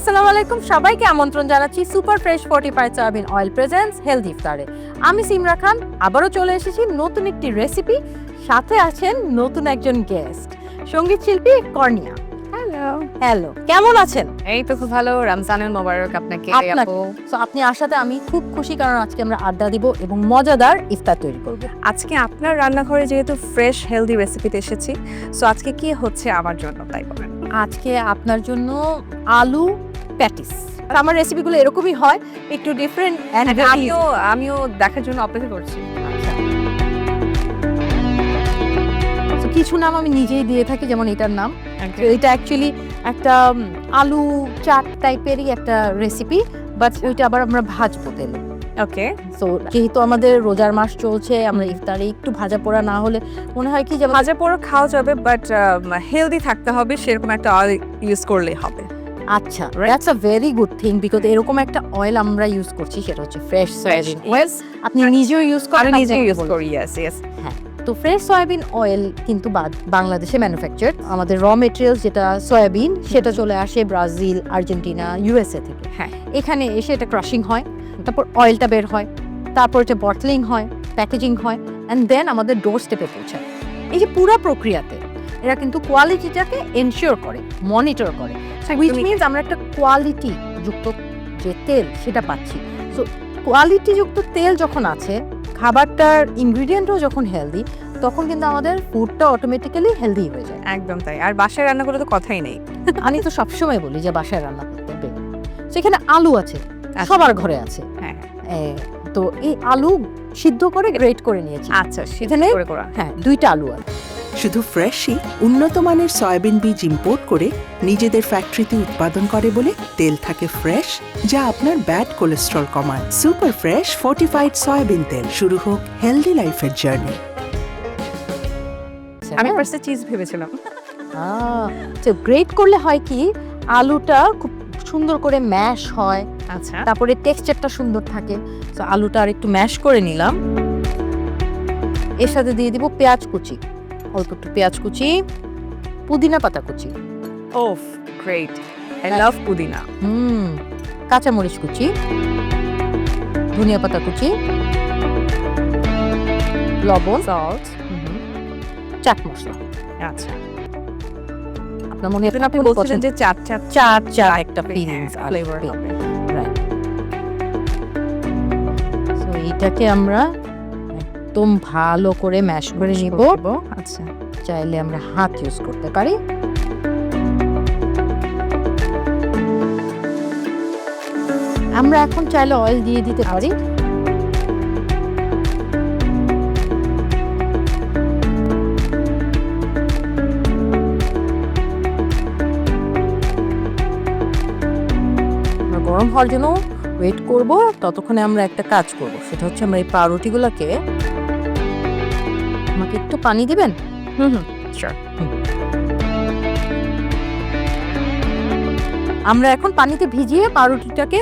আসসালামু আলাইকুম, সবাইকে আমন্ত্রণ জানাচ্ছি super fresh fortified soybean oil presents healthy ইফতারে। আমি সিমরা খান, আবারও চলে এসেছি নতুন একটি রেসিপি, সাথে আছেন নতুন একজন গেস্ট, সঙ্গীত শিল্পী কর্নিয়া। হ্যালো, কেমন আছেন? এই তো খুব ভালো। রমজানের মোবারক আপনাকে। তো আপনি আসাতে আমি খুব খুশি, কারণ আজকে আমরা আড্ডা দিব এবং মজাদার ইফতার তৈরি করব। আজকে আপনার রান্নাঘরে যেহেতু ফ্রেশ হেলদি রেসিপিতে এসেছি, সো আজকে কি হচ্ছে আমার জন্য তাই বলেন। আজকে আপনার জন্য আলু প্যাটিস। আমার রেসিপিগুলো এরকমই হয়, একটু ডিফারেন্ট। আমিও দেখার জন্য অপেক্ষা করছি। কিছু নাম আমি নিজেই দিয়ে থাকি, যেমন এটার নাম, এটা অ্যাকচুয়ালি একটা আলু চাট টাইপেরই একটা রেসিপি, বাট ওইটা আবার আমরা ভাজবো তেলে। ওকে, সো যেহেতু আমাদের রোজার মাস চলছে, আমরা ইফতারে একটু ভাজা পোড়া না হলে মনে হয় কি যে ভাজা পোড়া খাওয়া যাবে, বাট হেলদি থাকতে হবে, সেরকম একটা অয়েল ইউজ করলেই হবে। আচ্ছা, that's a very good thing, because এরকম একটা অয়েল আমরা ইউজ করছি, সেটা হচ্ছে ফ্রেশ সয়াবিন অয়েল। আপনি নিজেও ইউজ করেন? নিজেও ইউজ করি, ইয়েস। হ্যাঁ, তো ফ্রেশ সয়াবিন অয়েল কিন্তু বাংলাদেশে ম্যানুফ্যাকচার্ড। আমাদের র মেটেরিয়ালস যেটা সয়াবিন, সেটা চলে আসে ব্রাজিল, আর্জেন্টিনা, ইউএসএ থেকে। হ্যাঁ, এখানে এসে এটা ক্রাশিং হয়, তারপর অয়েলটা বের হয়, তারপর এটা বটলিং হয়, প্যাকেজিং হয়, অ্যান্ড দেন আমাদের ডোর স্টেপে পৌঁছায়। এই যে পুরো প্রক্রিয়াতে এরা কিন্তু কোয়ালিটিটাকে এনশিওর করে, মনিটর করে, হুইচ মিনস আমরা একটা কোয়ালিটি যুক্ত যে তেল সেটা পাচ্ছি। সো কোয়ালিটি যুক্ত তেল যখন আছে, খাবারটার ইনগ্রিডিয়েন্টও যখন হেলদি, তখন কিন্তু আমাদের ফুডটা অটোমেটিক্যালি হেলদি হয়ে যায়। একদম তাই। আর বাসায় রান্না করে তো কথাই নেই। আমি তো সবসময় বলি যে বাসায় রান্না করতে হবে। সেখানে আলু আছে, সবার ঘরে আছে। হ্যাঁ, তো এই আলু সিদ্ধ করে গ্রেট করে নিয়েছি। আচ্ছা, সেখানে হ্যাঁ 2টা আলু আছে। শুধু ফ্রেশই উন্নত মানের সয়াবিন বীজ ইম্পোর্ট করে নিজেদের ফ্যাক্টরিতে উৎপাদন করে বলে তেল থাকে ফ্রেশ, যা আপনার ব্যাড কোলেস্ট্রল কমায়। সুপার ফ্রেশ ফর্টিফাইড সয়াবিন তেল। শুরু হোক হেলদি লাইফের জার্নি। আমি ফার্স্টে চিজ ভেবেছিলাম। তো গ্রেট করলে হয় কি, আলুটা খুব সুন্দর করে ম্যাশ হয়। আচ্ছা, তারপরে টেক্সচারটা সুন্দর থাকে। তো আলুটা আর একটু ম্যাশ করে নিলাম। এর সাথে দিয়ে দিব পেঁয়াজ কুচি, অল্প একটু পেঁয়াজ কুচি, পুদিনা পাতা কুচি। ওফ, গ্রেট, আই লাভ পুদিনা। কাঁচামরিচ কুচি, ধনিয়া পাতা কুচি, লবণ, সল্ট, চাট মশলা। আচ্ছা। আপনার মনে হয় আপনি বলছিলেন যে চাট একটা ফিলিংস ফ্লেভার হবে। রাইট। সো এইটাকে আমরা একদম ভালো করে ম্যাশ করে নিব। আচ্ছা, চাইলে আমরা হাত ইউজ করতে পারি। আমরা এখন চাইলে অয়েল দিয়ে দিতে পারি। গরম হওয়ার জন্য ওয়েট করব। ততক্ষণে আমরা একটা কাজ করব, সেটা হচ্ছে আমরা এই পাউরুটিগুলোকে, আমাকে একটু পানি দিবেন? শিওর। আমরা এখন পানিতে ভিজিয়ে পাউরুটিটাকে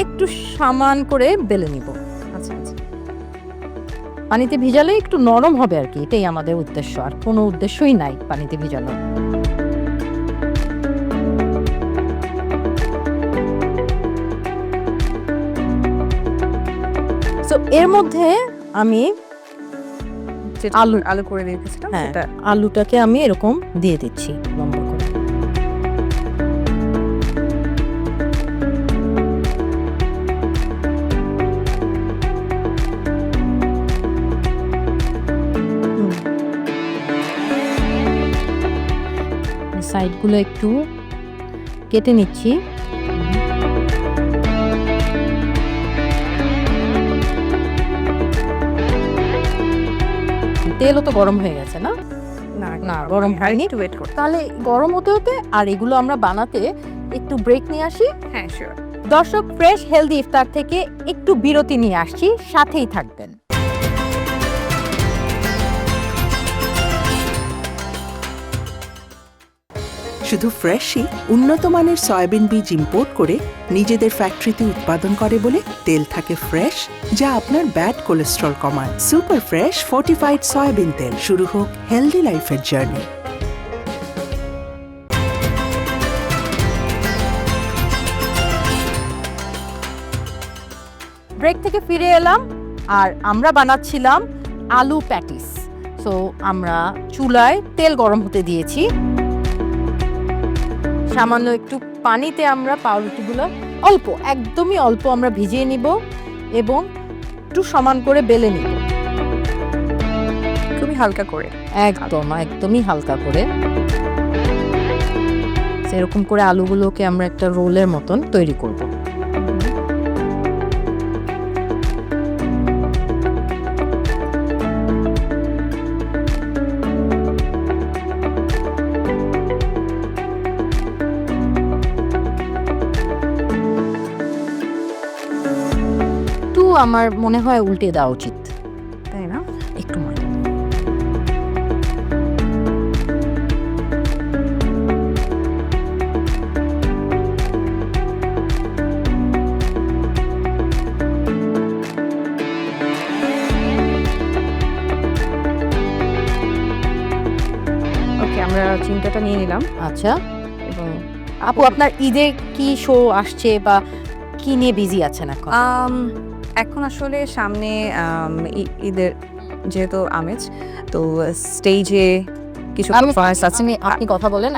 একটু সমান করে বেলে নিব। আচ্ছা, পানিতে ভিজালে একটু নরম হবে আর কি, এটাই আমাদের উদ্দেশ্য, আর কোনো উদ্দেশ্যই নাই পানিতে ভিজানো। তো এর মধ্যে আমি আলু করে দিয়েছিলাম, সেটা আলুটাকে আমি এরকম দিয়ে দিচ্ছি লম্বা করে। সাইডগুলো একটু কেটে নিচ্ছি। তেলও তো গরম হয়ে গেছে না? না, গরম হয়নি। একটু ওয়েট করতে। তাহলে গরম হতে হতে আর এগুলো আমরা বানাতে একটু ব্রেক নিয়ে আসি। হ্যাঁ, শিওর। দর্শক, ফ্রেশ হেলদি ইফতার থেকে একটু বিরতি নিয়ে আসছি, সাথেই থাকবেন। শুধু ফ্রেশই উন্নত মানের সয়াবিন বীজ ইম্পোর্ট করে নিজেদের ফ্যাক্টরিতে উৎপাদন করে বলে তেল থাকে ফ্রেশ, যা আপনার ব্যাড কোলেস্ট্রল কমায়। সুপার ফ্রেশ ফর্টিফাইড সয়াবিন তেল। শুরু হোক হেলদি লাইফের জার্নি। ব্রেক থেকে ফিরে এলাম আর আমরা বানাচ্ছিলাম আলু প্যাটিস। সো আমরা চুলায় তেল গরম হতে দিয়েছি, সামান্য একটু পানিতে আমরা পাউরুটিগুলো অল্প, একদমই অল্প আমরা ভিজিয়ে নিব এবং একটু সমান করে বেলে নিব, খুবই হালকা করে। একদমই হালকা করে। এরকম করে আলুগুলোকে আমরা একটা রোলের মতন তৈরি করব। একটু আমার মনে হয় উল্টে দেওয়া উচিত, তাই না? একটু মনে ওকে, আমরা চিন্তাটা নিয়ে নিলাম। আচ্ছা। এবং আপু, আপনার ঈদে কি শো আসছে বা কি নিয়ে বিজি আছেন এখন? এখন আসলে সামনে ঈদের যেহেতু আমেজ, তো স্টেজে কিছু পারফরম্যান্স আছে। আপনি কথা বলেন।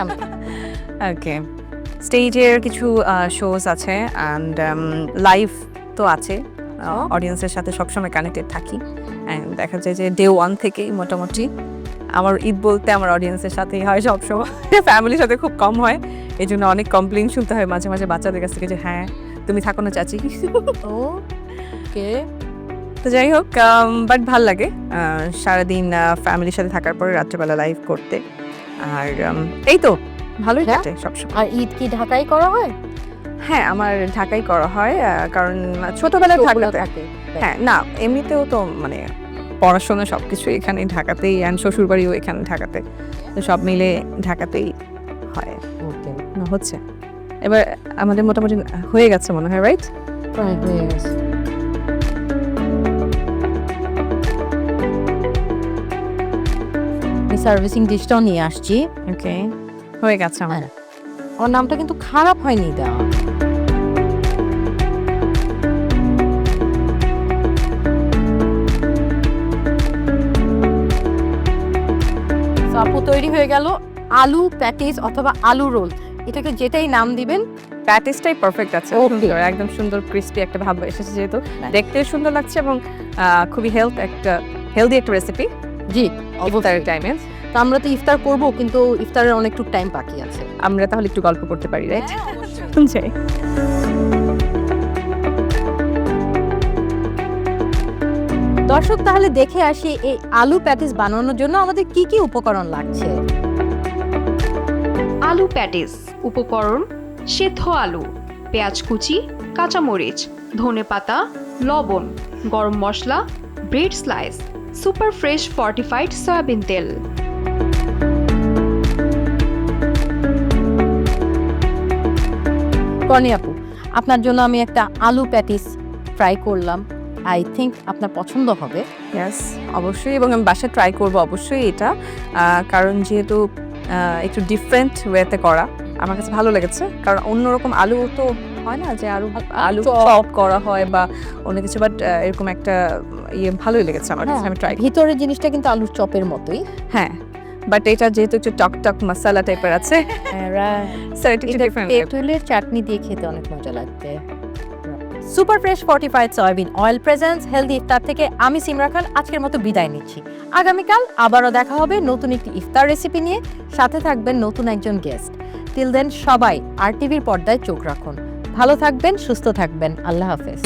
ওকে, স্টেজের কিছু শোজ আছে অ্যান্ড লাইভ তো আছে, অডিয়েন্সের সাথে সবসময় কানেক্টেড থাকি। অ্যান্ড দেখা যায় যে ডে ওয়ান থেকেই মোটামুটি আমার ঈদ বলতে আমার অডিয়েন্সের সাথেই হয় সবসময়, ফ্যামিলির সাথে খুব কম হয়। এই জন্য অনেক কমপ্লেইন শুনতে হয় মাঝে মাঝে বাচ্চাদের কাছ থেকে যে হ্যাঁ তুমি থাকো না চাচি। ওকে, তো যাই হোক, বাট ভাল লাগে সারাদিন ফ্যামিলির সাথে থাকার পরে রাত্রেবেলা লাইভ করতে। আর এই তো ভালোই হ্যাঁ। কাটে সবসময়। আর ঈদ কি ঢাকায় করা হয়? হ্যাঁ, আমার ঢাকায় করা হয়, কারণ ছোটবেলায় শোগুলো ঢাকাতে। থাকে। হ্যাঁ, না এমনিতেও তো মানে পড়াশোনা সবকিছু এখানে ঢাকাতেই, অ্যান্ড শ্বশুরবাড়িও এখানে ঢাকাতে, তো সব মিলে ঢাকাতেই হয়। ওকে, হচ্ছে এবার আমাদের মোটামুটি হয়ে গেছে মনে হয়, রাইট? প্রায় হয়ে গেছে। সার্ভিসিং ডিশটাও নিয়ে আসছি। ওকে, হয়ে গেছে আমার। হ্যাঁ, আমার নামটা কিন্তু খারাপ হয়নি দেওয়া। আপু, তৈরি হয়ে গেল আলু প্যাটিস অথবা আলু রোল, এটাকে যেটাই নাম দিবেন। প্যাটিসটাই পারফেক্ট আছে, Okay. সুন্দর, একদম সুন্দর ক্রিস্পি একটা ভাব এসেছে, যেহেতু দেখতে সুন্দর লাগছে এবং খুবই হেলদি একটা রেসিপি। জি, ইফতারের টাইমে তো আমরা তো ইফতার করব, কিন্তু ইফতারের অনেকটু টাইম বাকি আছে। আমরা তাহলে একটু গল্প করতে পারি, রাইট? যাই। দর্শক, তাহলে দেখে আসি এই আলু প্যাটিস বানানোর জন্য আমাদের কি কি উপকরণ লাগছে। আলু প্যাটিস উপকরণ: সেদ্ধ আলু, পেঁয়াজ কুচি, কাঁচামরিচ, ধনেপাতা, লবণ, গরম মশলা, bread slice, super fresh fortified soybean তেল। কর্ণি আপু, আপনার জন্য আমি একটা আলু প্যাটিস ফ্রাই করলাম, আই থিঙ্ক আপনার পছন্দ হবে। ইয়েস, অবশ্যই, এবং আমি বাসায় ট্রাই করবো অবশ্যই এটা, কারণ যেহেতু একটু ডিফারেন্ট ওয়েতে করা আমার কাছে ভালো লেগেছে। কারণ অন্যরকম আলু তো হয় না যে আলু চপ করা হয় বা অন্য কিছু, বাট এরকম একটা ভালোই লেগেছে আমার কাছে। আমি ট্রাই, ভিতরের জিনিসটা কিন্তু আলুর চপের মতোই। হ্যাঁ, বাট এটা যেহেতু একটু টক মশলা টাইপের আছে, স্যার এটা একটু ডিফারেন্ট। তেঁতুলের চাটনি দিয়ে খেতে অনেক মজা লাগবে। Super fresh fortified soybean oil presence healthy ইফতার থেকে আমি সিমরা খান আজকের মতো বিদায় নিচ্ছি। আগামীকাল আবারও দেখা হবে নতুন একটি ইফতার রেসিপি নিয়ে, সাথে থাকবেন নতুন একজন গেস্ট। টিল দেন সবাই RTV পর্দায় চোখ রাখুন। ভালো থাকবেন, সুস্থ থাকবেন। আল্লাহ হাফেজ।